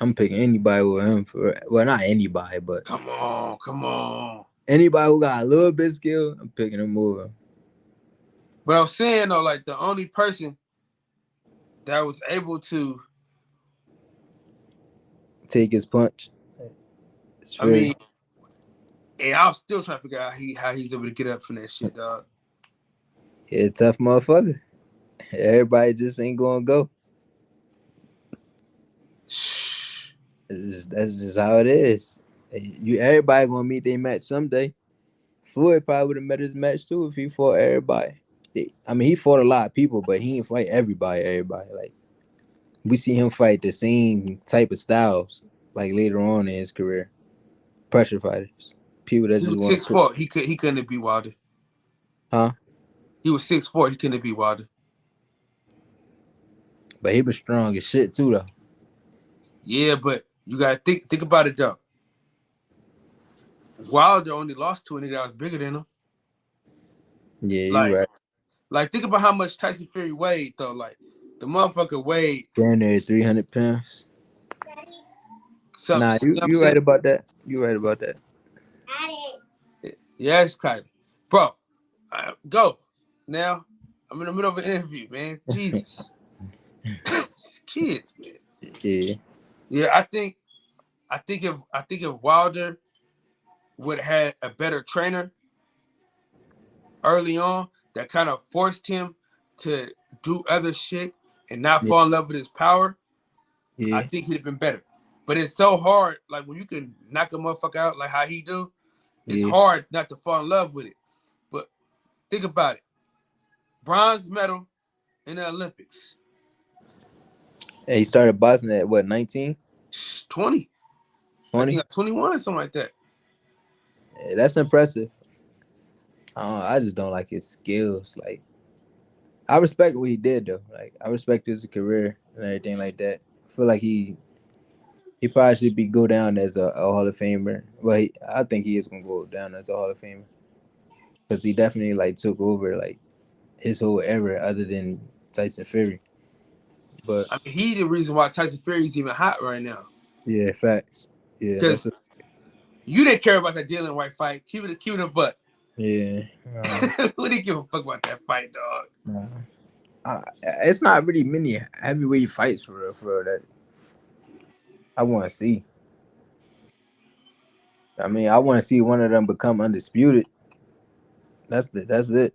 I'm picking anybody with him for well, not anybody, but Come on, come on. anybody who got a little bit of skill, I'm picking him over. But I'm saying though, like the only person that was able to, Take his punch. It's I fair. mean, and I'm still trying to figure out how he's able to get up from that shit, dog. He a tough motherfucker. Everybody just ain't gonna go. That's just how it is. You everybody gonna meet their match someday. Floyd probably would have met his match too if he fought everybody. I mean, he fought a lot of people, but he didn't fight everybody. Everybody like we see him fight the same type of styles like later on in his career. Pressure fighters, people that He just was want six to, four. He couldn't be Wilder. huh? He was 6'4". He couldn't be Wilder. But he was strong as shit too, though. Yeah, but you gotta think about it though. Wilder only lost to a nigga that was bigger than him. Yeah, you Like, right. like think about how much Tyson Fury weighed though. Like, the motherfucker weighed Damn near 300 pounds. something. Nah, You know what I'm you saying? right about that. You right about that. Yes, Kylie. Bro, go. Now, I'm in the middle of an interview, man. Jesus. Kids, man. Yeah, Yeah, I think if Wilder would have had a better trainer early on that kind of forced him to do other shit and not yeah, fall in love with his power, I yeah, think he'd have been better. But it's so hard, like when you can knock a motherfucker out like how he do, it's yeah. hard not to fall in love with it. But think about it. Bronze medal in the Olympics. Hey, he started boxing at what, 19, 20. I think 20? like 21, something like that. Yeah, that's impressive. I just don't like his skills. Like, I respect what he did though. Like, I respect his career and everything like that. I feel like he probably should be go down as a Hall of Famer. Well, I think he is gonna go down as a Hall of Famer because he definitely like took over like his whole era, other than Tyson Fury. But I mean, he the reason why Tyson Fury's even hot right now. yeah, facts. Yeah, that's Because you didn't care about that Dylan White fight. Keep it a butt. yeah. Who didn't give a fuck about that fight, dog? Uh, it's not really many heavyweight fights for real that I want to see. I mean, I want to see one of them become undisputed. That's it.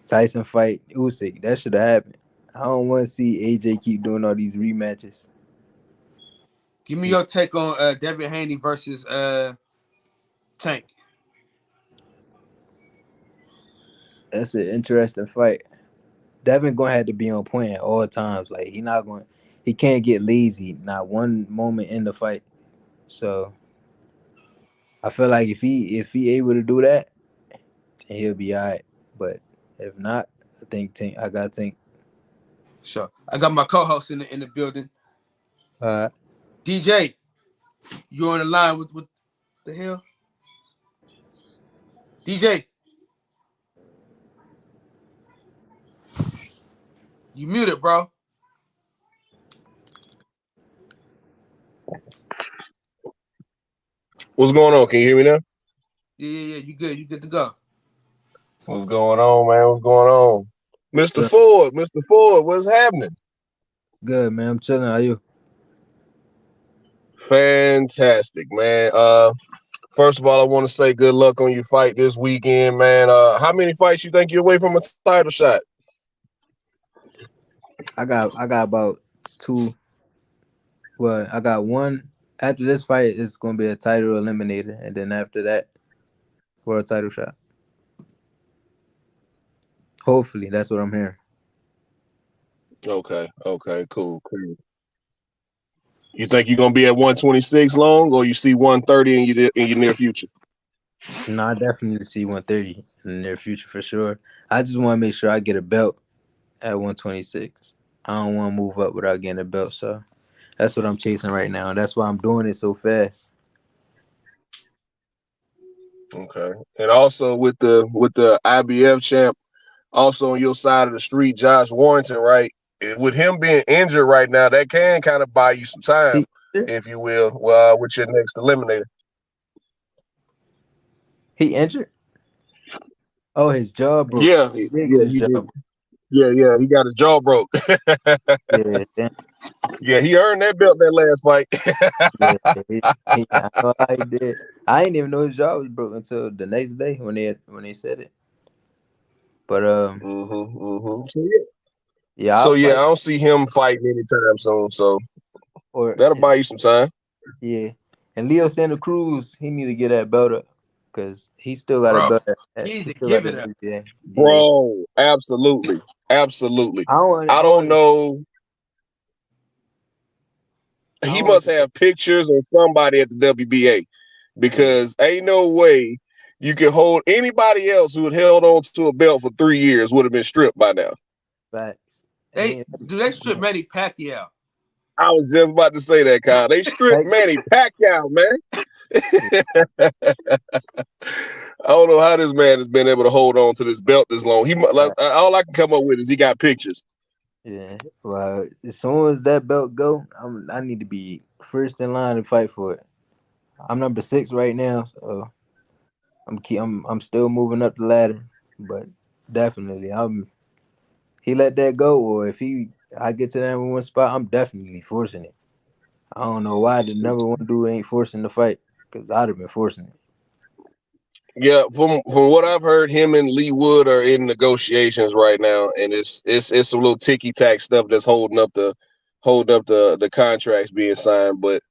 Tyson fight Usyk. That should have happened. I don't want to see AJ keep doing all these rematches. Give me your take on Devin Haney versus Tank. That's an interesting fight. Devin gonna have to be on point at all times. Like he can't get lazy. Not one moment in the fight. So I feel like if he able to do that, then he'll be alright. But if not, I think Tank. I got Tank. Sure. I got my co-host in the building. DJ, you on the line with the hell? DJ, you muted, bro. What's going on? Can you hear me now? Yeah. You good? You good to go? What's going on, man? What's going on? Good, Mr. Ford, what's happening? good man. I'm chilling. How you? Fantastic, man. First of all, I want to say good luck on your fight this weekend, man. How many fights you think you're away from a title shot? I got about two. Well, I got one. After this fight, it's gonna be a title eliminator, and then after that, for a title shot. Hopefully, that's what I'm hearing. Okay, cool. You think you're gonna be at 126 long, or you see 130 in your near future? No, I definitely see 130 in the near future for sure. I just want to make sure I get a belt at 126. I don't want to move up without getting a belt, so that's what I'm chasing right now. That's why I'm doing it so fast. Okay, and also with the IBF champ. Also on your side of the street, Josh Warrington, right? With him being injured right now, that can kind of buy you some time, He injured? if you will, with your next eliminator. He injured? Oh, his jaw broke. Yeah, He did get yeah, his he jaw did. broke. Yeah, he got his jaw broke. Yeah, damn. Yeah, he earned that belt that last fight. Yeah, I know how he did. I didn't even know his jaw was broke until the next day when they said it. But So yeah, yeah, I'll I fight don't see him fighting anytime soon. So or that'll buy you some time. yeah. And Leo Santa Cruz, he need to get that belt up because he still got a Bro, belt he need he to still got give the it up. WBA. Yeah. Bro, absolutely. Absolutely. I don't I don't know. I He don't must understand. have pictures of somebody at the WBA Yeah, because ain't no way you can hold anybody else who had held on to a belt for 3 years would have been stripped by now. facts. They strip Manny Pacquiao. I was just about to say that, Kyle. They stripped Like, Manny Pacquiao, man. yeah, I don't know how this man has been able to hold on to this belt this long. fact. All I can come up with is he got pictures. Yeah. Well, as soon as that belt go, I need to be first in line to fight for it. I'm number 6 right now, so I'm still moving up the ladder, but definitely he let that go, or if I get to that number 1 spot, I'm definitely forcing it. I don't know why the number 1 dude ain't forcing the fight because I'd have been forcing it. Yeah, from what I've heard, him and Lee Wood are in negotiations right now, and it's some little ticky tack stuff that's holding up the contracts being signed. But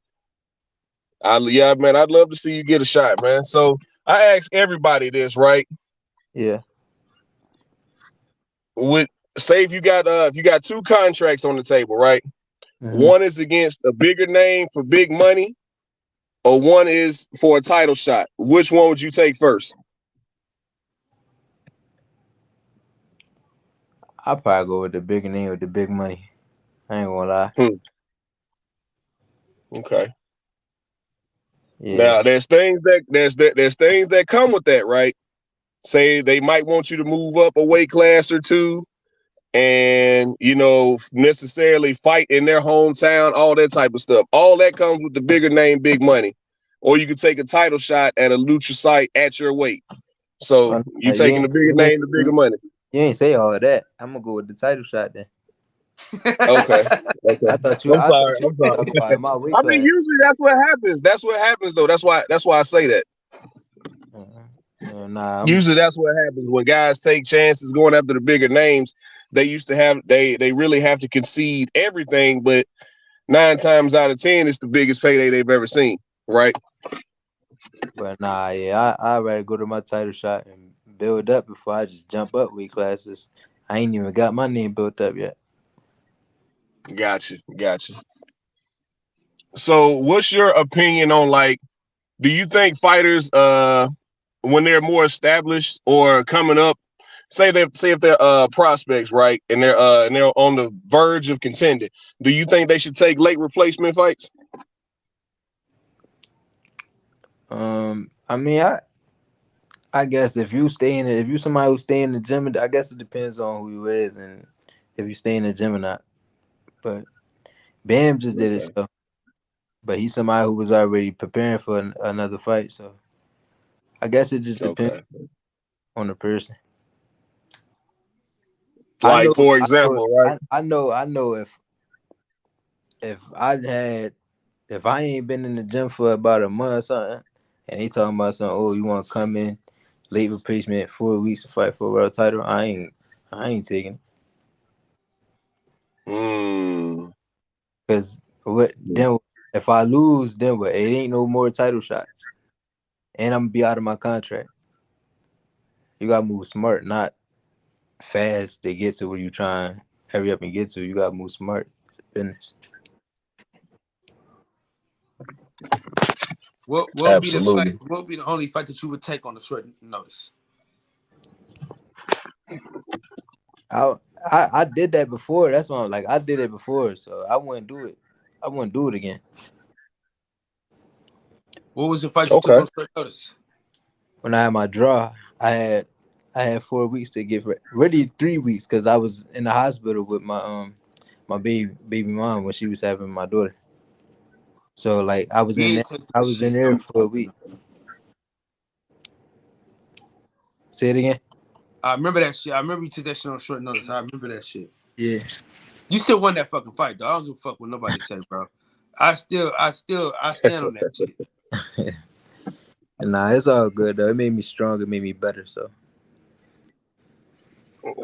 man, I'd love to see you get a shot, man. So I ask everybody this, right? Yeah. Would say if you got 2 contracts on the table, right? Mm-hmm. One is against a bigger name for big money, or one is for a title shot. Which one would you take first? I'll probably go with the bigger name with the big money. I ain't gonna lie. Okay. Yeah. Now there's things that come with that, right? Say they might want you to move up a weight class or two, and necessarily fight in their hometown, all that type of stuff. All that comes with the bigger name, big money. Or you could take a title shot at a lucha site at your weight. So Well, you taking the bigger name, the bigger money. you ain't say all of that. I'm gonna go with the title shot then. Okay. I thought you. I'm I sorry. thought you were talking about my weight I mean, class. usually that's what happens. That's what happens though. That's why I say that. Nah, Usually that's what happens when guys take chances going after the bigger names. They really have to concede everything, but 9 times out of 10, it's the biggest payday they've ever seen, right? but nah, yeah, I'd rather go to my title shot and build up before I just jump up weight classes. I ain't even got my name built up yet. Gotcha. So, what's your opinion on do you think fighters, when they're more established or coming up, say if they're prospects, right, and they're on the verge of contending, do you think they should take late replacement fights? I mean, I guess if you somebody who stay in the gym, I guess it depends on who you is and if you stay in the gym or not. But Bam just did it, Okay. so. But he's somebody who was already preparing for another fight, so I guess it just depends on the person. Like, for example, right? I know if if I ain't been in the gym for about a month or something, and they talking about something, oh, you want to come in late replacement 4 weeks to fight for a world title, I ain't taking it. Because then if I lose, then what? It ain't no more title shots, and I'm gonna be out of my contract. You gotta move smart, not fast to get to where you trying hurry up and get to. You gotta move smart. Business. What would be the fight? Absolutely. What would be the only fight that you would take on the short notice? I did that before. That's why I'm like I did it before, so I wouldn't do it. I wouldn't do it again. What was the fight you took on short notice? When I had my draw, I I had 4 weeks to get really 3 weeks because I was in the hospital with my baby mom when she was having my daughter. So like I was in Yeah, there. take I that was in shit. there for a week. Say it again. I remember that shit. I remember you took that shit on short notice. I remember that shit. Yeah. You still won that fucking fight, though. I don't give a fuck what nobody say, bro. I stand on that shit. And nah, it's all good though. It made me stronger. It made me better. So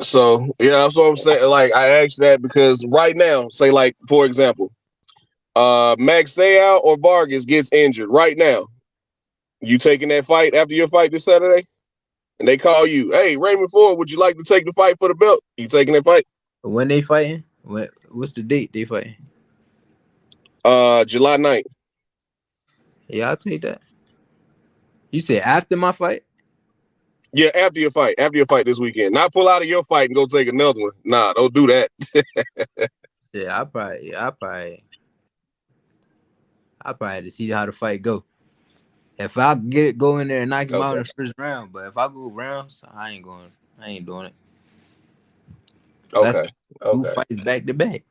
So yeah, that's what I'm saying. Like I asked that because right now, say like for example, Max Sayal or Vargas gets injured right now. You taking that fight after your fight this Saturday? And they call you, hey, Raymond Ford, would you like to take the fight for the belt? You taking that fight? when they fighting, what's the date they fighting? July 9th. Yeah, I'll take that. You said after my fight? Yeah, after your fight. After your fight this weekend. Not pull out of your fight and go take another one. Nah, don't do that. Yeah, I probably had to see how the fight go. If I go in there and knock him out Okay. in the first round, but if I go rounds, I ain't doing it. Okay. That's 2 fights back to back.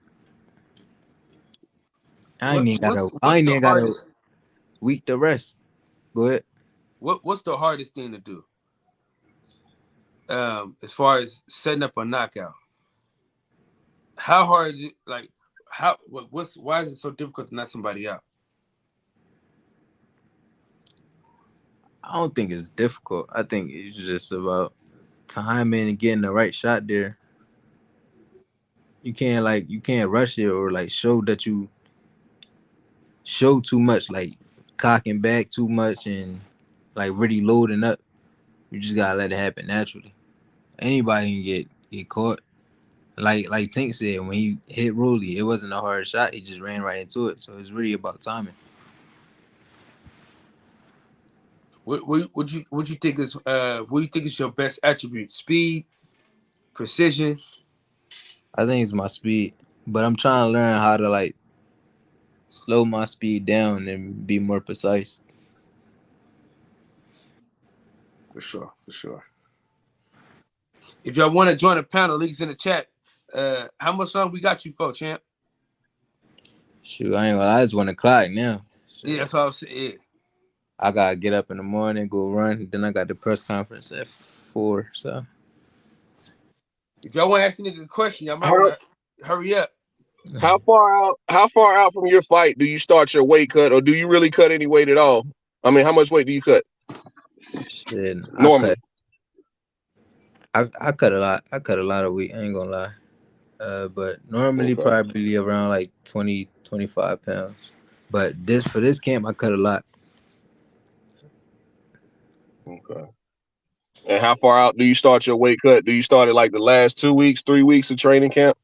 I ain't What's the even got a hardest? week to rest. Go ahead. What's the hardest thing to do? As far as setting up a knockout, how hard? Like, why is it so difficult to knock somebody out? I don't think it's difficult. I think it's just about timing and getting the right shot there. You can't rush it or like show too much, like cocking back too much and like really loading up. You just gotta let it happen naturally. Anybody can get caught. Like Tank said, when he hit Rolly, it wasn't a hard shot. He just ran right into it. So it's really about timing. What you think is what do you think is your best attribute? Speed, precision. I think it's my speed, but I'm trying to learn how to like slow my speed down and be more precise. For sure, for sure. If y'all want to join the panel, links in the chat. How much time we got you for, champ? Shoot, I ain't gonna lie, it's 1 o'clock now. Yeah, that's all I'm saying. I gotta get up in the morning, go run. Then I got the press conference at 4. So If y'all want to ask a nigga a question, y'all might How, want to hurry up. how far out from your fight do you start your weight cut, or do you really cut any weight at all? I mean, how much weight do you cut shit, normally? I cut a lot. I cut a lot of weight. I ain't gonna lie. But normally Okay. probably around like 20, 25 pounds. But for this camp, I cut a lot. Okay. And how far out do you start your weight cut? Do you start it like the last 2 weeks, 3 weeks of training camp?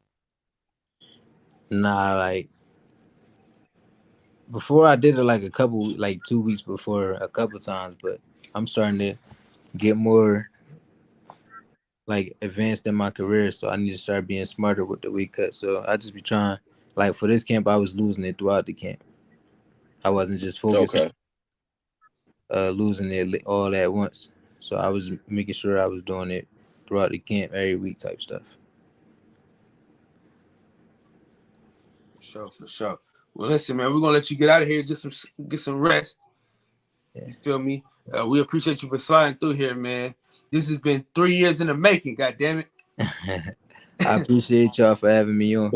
Nah, like before I did it like 2 weeks before a couple times, but I'm starting to get more like advanced in my career, so I need to start being smarter with the weight cut. So I just be trying, like for this camp, I was losing it throughout the camp. I wasn't just focusing Okay. losing it all at once. So I was making sure I was doing it throughout the camp every week type stuff. For sure. Well, listen, man, we're gonna let you get out of here, get some rest. Yeah. You feel me? We appreciate you for sliding through here, man. This has been 3 years in the making. God damn it. I appreciate y'all for having me on.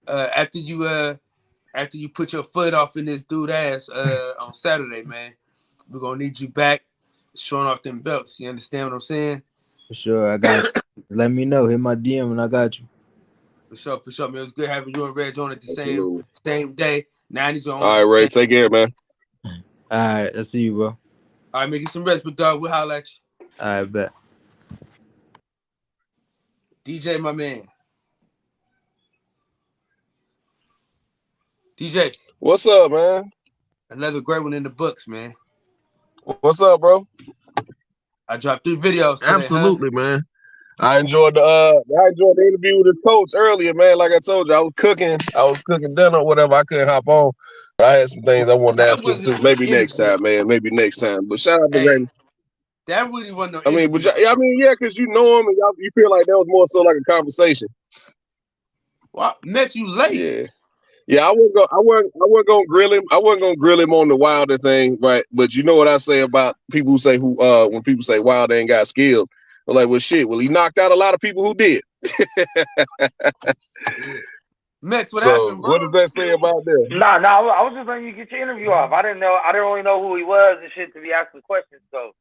After you put your foot off in this dude ass on Saturday, man, we're gonna need you back showing off them belts. You understand what I'm saying? For sure, I got you. Just let me know. Hit my DM and I got you. For sure, man. It was good having you and Reg on at the Absolutely. same day. Now I need you on All at right, the Ray. same. Take care, man. All right, I'll see you, bro. All right, man, get some rest, but dog, we'll holler at you. All right, bet. DJ, my man. DJ. What's up, man? Another great one in the books, man. What's up, bro? I dropped 3 videos today, Absolutely, man. I enjoyed the interview with his coach earlier, man. Like I told you, I was cooking dinner or whatever. I couldn't hop on. But I had some things I wanted to That ask him wasn't too. really Maybe an next interview. time, man. Maybe next time. But shout out to Hey, Raymond. That really wasn't no I mean, interview. yeah, because you know him and you feel like that was more so like a conversation. Well, met you late. Yeah. I wasn't gonna grill him. I wasn't gonna grill him on the Wilder thing, right? But you know what I say about people who say when people say Wilder ain't got skills. I'm like, well, shit. Well, he knocked out a lot of people who did. Yeah. Mets, what So happened, bro? what does that say about that? Nah, I was just letting you get your interview off. I didn't really know who he was and shit to be asking questions. So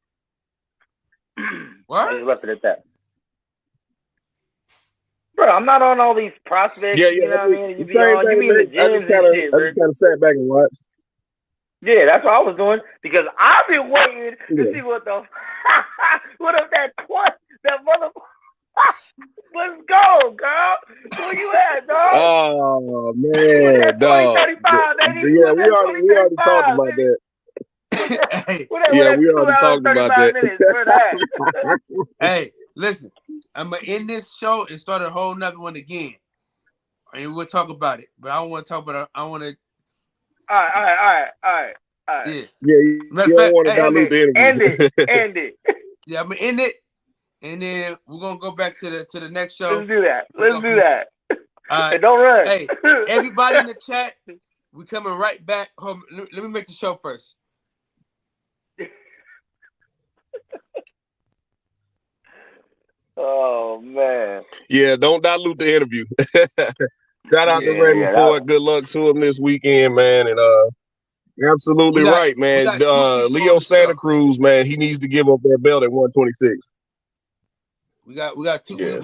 What? I just left it at that. Bro, I'm not on all these prospects. Yeah. You know what I mean? You be Same on. You thing, be in the Max. I gyms just and shit, bro. kind of sat back and watched. Yeah, that's what I was doing because I've been waiting to see what the what if that mother. Let's go, girl. Where you at, dog? Oh man, dog. Yeah, we already talked about that. We already talked about that. Minutes for that. Hey, listen, I'm gonna end this show and start a whole nother one again, and we'll talk about it. But I don't want to talk about it. I want to. All right. Yeah. You don't want to dilute the interview. End it. Yeah, I'm gonna end it, and then we're gonna go back to the next show. Let's do that. Hey, don't run. Hey, everybody in the chat, we coming right back. Hold on, let me make the show first. Oh man. Yeah, don't dilute the interview. Shout out to Raymond Ford. Good luck to him this weekend, man. And absolutely right, man. Leo Santa Cruz, man, he needs to give up that belt at 126. We got two. Yeah,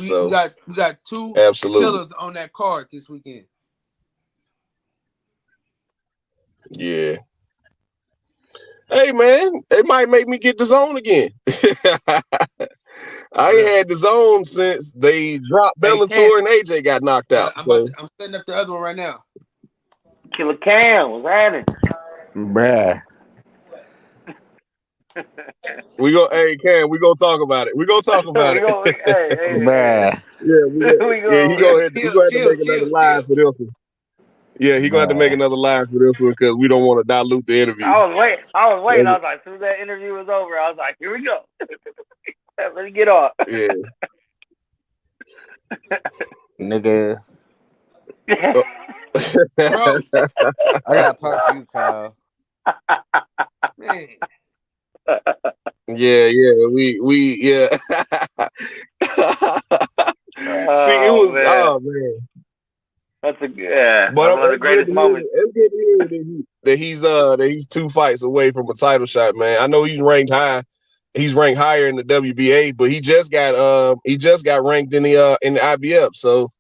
we got two killers on that card this weekend. Yeah. Hey man, it might make me get the zone again. I ain't had the zone since they dropped Bellator and AJ got knocked out. I'm setting up the other one right now. Killer Cam, what's happening? Bruh. Cam, we gonna talk about it. We gonna talk about it. Bruh. He gonna have to make another live for this one. Yeah, he gonna have to make another live for this one because we don't want to dilute the interview. I was waiting. I was like, as soon as that interview was over, I was like, here we go. Let's get off. Yeah. Nigga. Bro. I gotta talk to you, Kyle. Man. Yeah. See, it was man. That's one of the greatest moments. It's good to hear that he's 2 fights away from a title shot, man. I know he's ranked high. He's ranked higher in the WBA, but he just got ranked in the IBF. So,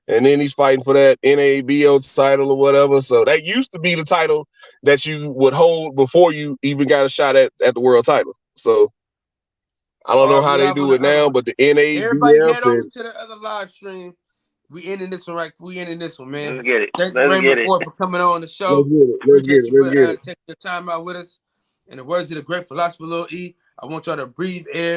and then he's fighting for that NABO title or whatever. So that used to be the title that you would hold before you even got a shot at the world title. So I don't know how they do it now, but the NABF. Everybody head over to the other live stream. We ending this one, man. Let's get it. Thank you, Raymond Ford, for coming on the show. Let's get it. Taking the time out with us. In the words of the great philosopher Lil E, I want y'all to breathe air.